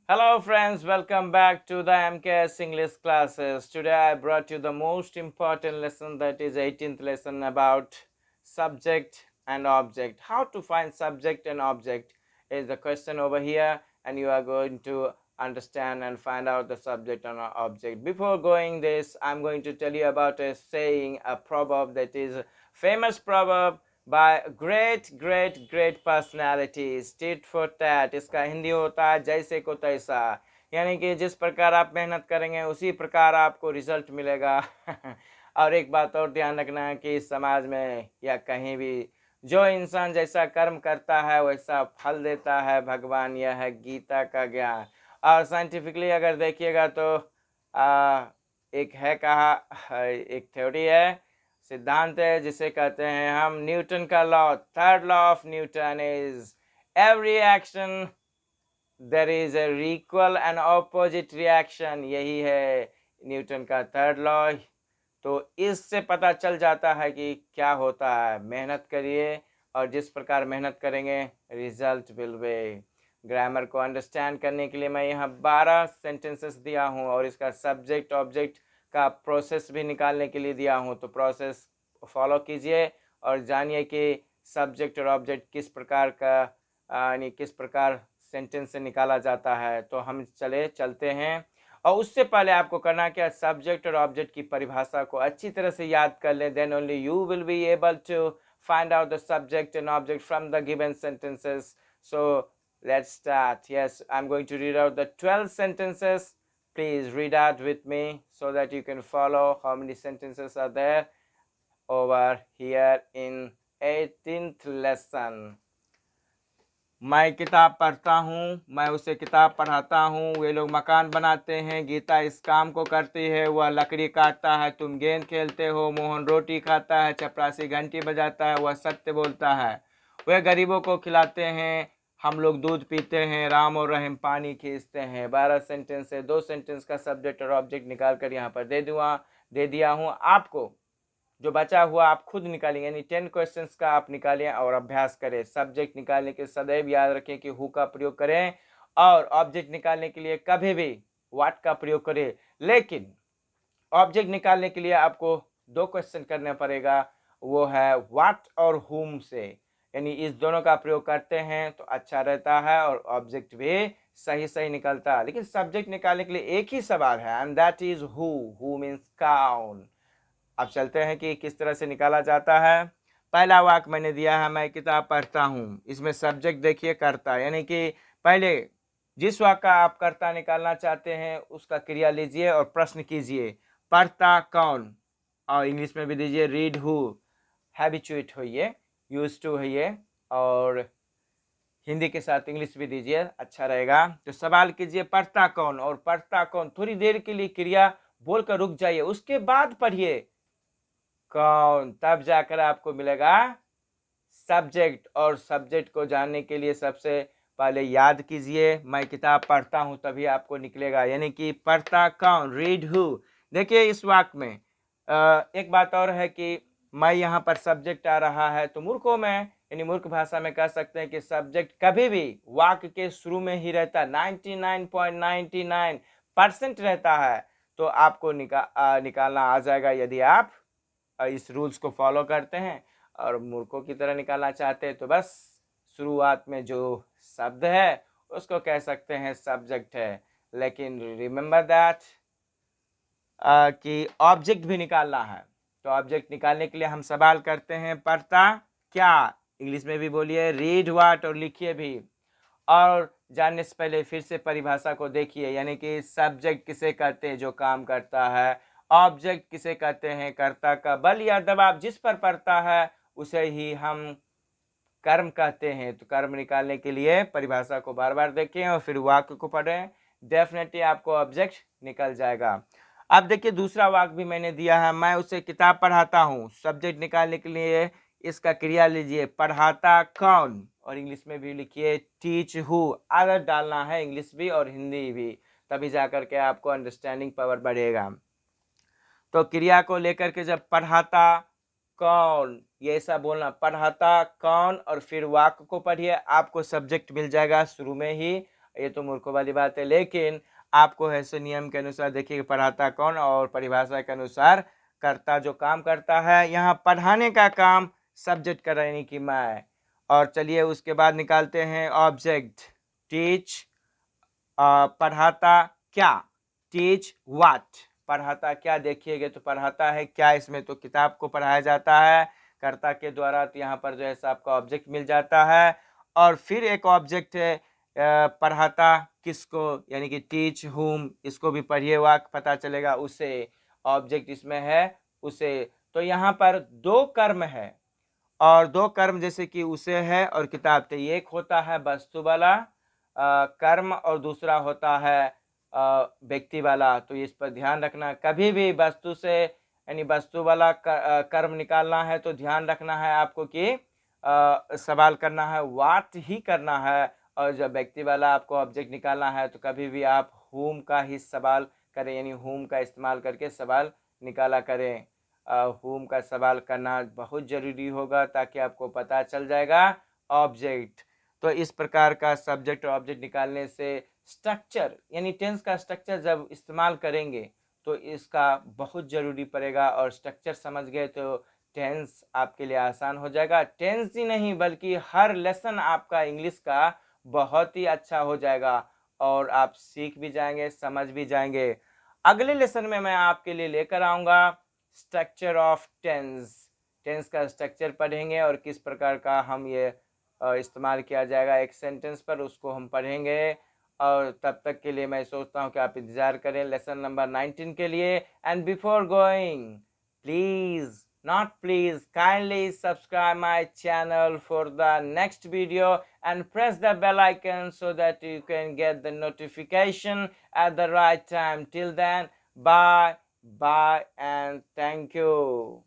Hello friends, welcome back to the MKS English classes. Today I brought you the most important lesson, that is 18th lesson about subject and object. How to find subject and object is the question over here, and you are going to understand and find out the subject and object. Before going this, I'm going to tell you about a saying, a proverb, that is famous proverb by great personalities tit for tat. इसका हिंदी होता है जैसे को तैसा, यानी कि जिस प्रकार आप मेहनत करेंगे उसी प्रकार आपको रिजल्ट मिलेगा। और एक बात और ध्यान रखना है कि समाज में या कहीं भी जो इंसान जैसा कर्म करता है वैसा फल देता है भगवान, यह है गीता का ज्ञान। और साइंटिफिकली अगर देखिएगा तो एक है कहा, एक थ्योरी है, सिद्धांत है, जिसे कहते हैं हम न्यूटन का law. Third law of Newton is every action there is a equal and opposite reaction. यही है न्यूटन का थर्ड लॉ। तो इससे पता चल जाता है कि क्या होता है। मेहनत करिए और जिस प्रकार मेहनत करेंगे रिजल्ट विल बी। ग्रामर को अंडरस्टैंड करने के लिए मैं यहाँ 12 सेंटेंसेस दिया हूँ और इसका सब्जेक्ट ऑब्जेक्ट का प्रोसेस भी निकालने के लिए दिया हूँ। तो प्रोसेस फॉलो कीजिए और जानिए कि सब्जेक्ट और ऑब्जेक्ट किस प्रकार का यानी किस प्रकार सेंटेंस से निकाला जाता है। तो हम चलते हैं। और उससे पहले आपको करना क्या, सब्जेक्ट और ऑब्जेक्ट की परिभाषा को अच्छी तरह से याद कर लें। Then only you will be able to find out the subject and object from the given sentences. So let's start. Yes, I'm going to read out the 12 sentences. Please read out with me so that you can follow how many sentences are there over here in 18th lesson. मैं किताब पढ़ता हूँ, मैं उसे किताब पढ़ाता हूँ, वे लोग मकान बनाते हैं, गीता इस काम को करती है, वह लकड़ी काटता है, तुम गेंद खेलते हो, मोहन रोटी खाता है, चपरासी घंटी बजाता है, वह सत्य बोलता है, वे गरीबों को खिलाते हैं, हम लोग दूध पीते हैं, राम और रहीम पानी खींचते हैं। 12 सेंटेंस है, 2 सेंटेंस का सब्जेक्ट और ऑब्जेक्ट निकाल कर यहाँ पर दे दिया हूँ आपको। जो बचा हुआ आप खुद निकालेंगे, यानी 10 क्वेश्चंस का आप निकालें और अभ्यास करें। सब्जेक्ट निकालने के सदैव याद रखें कि हु का प्रयोग करें और ऑब्जेक्ट निकालने के लिए कभी भी व्हाट का प्रयोग करें। लेकिन ऑब्जेक्ट निकालने के लिए आपको 2 क्वेश्चन करना पड़ेगा, वो है व्हाट और हुम से, यानी इस दोनों का प्रयोग करते हैं तो अच्छा रहता है और ऑब्जेक्ट भी सही निकलता है। लेकिन सब्जेक्ट निकालने के लिए एक ही सवाल है, and that is who means count. अब चलते हैं कि किस तरह से निकाला जाता है। पहला वाक्य मैंने दिया है, मैं किताब पढ़ता हूँ। इसमें सब्जेक्ट देखिए कर्ता, यानी कि पहले जिस वाक्य का आप कर्ता निकालना चाहते हैं उसका क्रिया लीजिए और प्रश्न कीजिए। पढ़ता कौन, और इंग्लिश में भी दीजिए रीड हु। हैबिचुएट होइए, यूज टू होइए, और हिंदी के साथ इंग्लिश भी दीजिए, अच्छा रहेगा। तो सवाल कीजिए पढ़ता कौन, और पढ़ता कौन थोड़ी देर के लिए क्रिया बोलकर रुक जाइए, उसके बाद पढ़िए कौन, तब जाकर आपको मिलेगा सब्जेक्ट। और सब्जेक्ट को जानने के लिए सबसे पहले याद कीजिए मैं किताब पढ़ता हूं, तभी आपको निकलेगा, यानी कि पढ़ता कौन, रीड हु। देखिए इस वाक्य में एक बात और है कि मैं यहाँ पर सब्जेक्ट आ रहा है, तो मूर्खों में यानी मूर्ख भाषा में कह सकते हैं कि सब्जेक्ट कभी भी वाक्य के शुरू में ही रहता है, 99.99% रहता है। तो आपको निकालना आ जाएगा यदि आप इस रूल्स को फॉलो करते हैं। और मूर्खों की तरह निकालना चाहते हैं तो बस शुरुआत में जो शब्द है उसको कह सकते हैं सब्जेक्ट है। लेकिन रिमेंबर दैट कि ऑब्जेक्ट भी निकालना है। तो ऑब्जेक्ट निकालने के लिए हम सवाल करते हैं पढ़ता क्या, इंग्लिश में भी बोलिए रीड व्हाट, और लिखिए भी। और जानने से पहले फिर से परिभाषा को देखिए, यानी कि सब्जेक्ट किसे कहते हैं, जो काम करता है। ऑब्जेक्ट किसे कहते हैं, कर्ता का बल या दबाव जिस पर पड़ता है उसे ही हम कर्म कहते हैं। तो कर्म निकालने के लिए परिभाषा को बार बार देखें और फिर वाक्य को पढ़ें, डेफिनेटली आपको ऑब्जेक्ट निकल जाएगा। अब देखिए दूसरा वाक्य भी मैंने दिया है, मैं उसे किताब पढ़ाता हूँ। सब्जेक्ट निकालने के लिए इसका क्रिया लीजिए, पढ़ाता कौन, और इंग्लिश में भी लिखिए टीच हु। आदत डालना है, इंग्लिश भी और हिंदी भी, तभी जाकर के आपको अंडरस्टैंडिंग पावर बढ़ेगा। तो क्रिया को लेकर के जब पढ़ाता कौन, ये ऐसा बोलना, पढ़ाता कौन, और फिर वाक्य को पढ़िए, आपको सब्जेक्ट मिल जाएगा शुरू में ही, ये तो मूर्खों वाली बात है। लेकिन आपको ऐसे नियम के अनुसार देखिए पढ़ाता कौन और परिभाषा के अनुसार कर्ता जो काम करता है, यहाँ पढ़ाने का काम सब्जेक्ट कर यानी कि मैं। और चलिए उसके बाद निकालते हैं ऑब्जेक्ट। टीच, पढ़ाता क्या, टीच व्हाट, पढ़ाता क्या देखिएगा तो पढ़ाता है क्या, इसमें तो किताब को पढ़ाया जाता है कर्ता के द्वारा, तो यहाँ पर जो है आपका ऑब्जेक्ट मिल जाता है। और फिर एक ऑब्जेक्ट है पढ़ाता किसको, यानी कि टीच हुम, इसको भी पढ़िए वाक्य पता चलेगा, उसे, ऑब्जेक्ट इसमें है उसे। तो यहाँ पर दो कर्म है और दो कर्म जैसे कि उसे है और किताब, तो एक होता है वस्तु वाला कर्म और दूसरा होता है व्यक्ति वाला। तो इस पर ध्यान रखना, कभी भी वस्तु से यानी वस्तु वाला कर्म निकालना है तो ध्यान रखना है आपको कि सवाल करना है व्हाट ही करना है, और जब व्यक्ति वाला आपको ऑब्जेक्ट निकालना है तो कभी भी आप हुम का ही सवाल करें, यानी हुम का इस्तेमाल करके सवाल निकाला करें। हुम का सवाल करना बहुत ज़रूरी होगा ताकि आपको पता चल जाएगा ऑब्जेक्ट। तो इस प्रकार का सब्जेक्ट और ऑब्जेक्ट निकालने से स्ट्रक्चर यानी टेंस का स्ट्रक्चर जब इस्तेमाल करेंगे तो इसका बहुत ज़रूरी पड़ेगा, और स्ट्रक्चर समझ गए तो टेंस आपके लिए आसान हो जाएगा। टेंस ही नहीं बल्कि हर लेसन आपका इंग्लिश का बहुत ही अच्छा हो जाएगा और आप सीख भी जाएंगे, समझ भी जाएंगे। अगले लेसन में मैं आपके लिए लेकर आऊँगा स्ट्रक्चर ऑफ टेंस। टेंस का स्ट्रक्चर पढ़ेंगे और किस प्रकार का हम ये इस्तेमाल किया जाएगा एक सेंटेंस पर, उसको हम पढ़ेंगे। और तब तक के लिए मैं सोचता हूँ कि आप इंतज़ार करें लेसन नंबर 19 के लिए। And before going, please not please kindly subscribe my channel for the next video and press the bell icon so that you can get the notification at the right time. Till then, bye and thank you.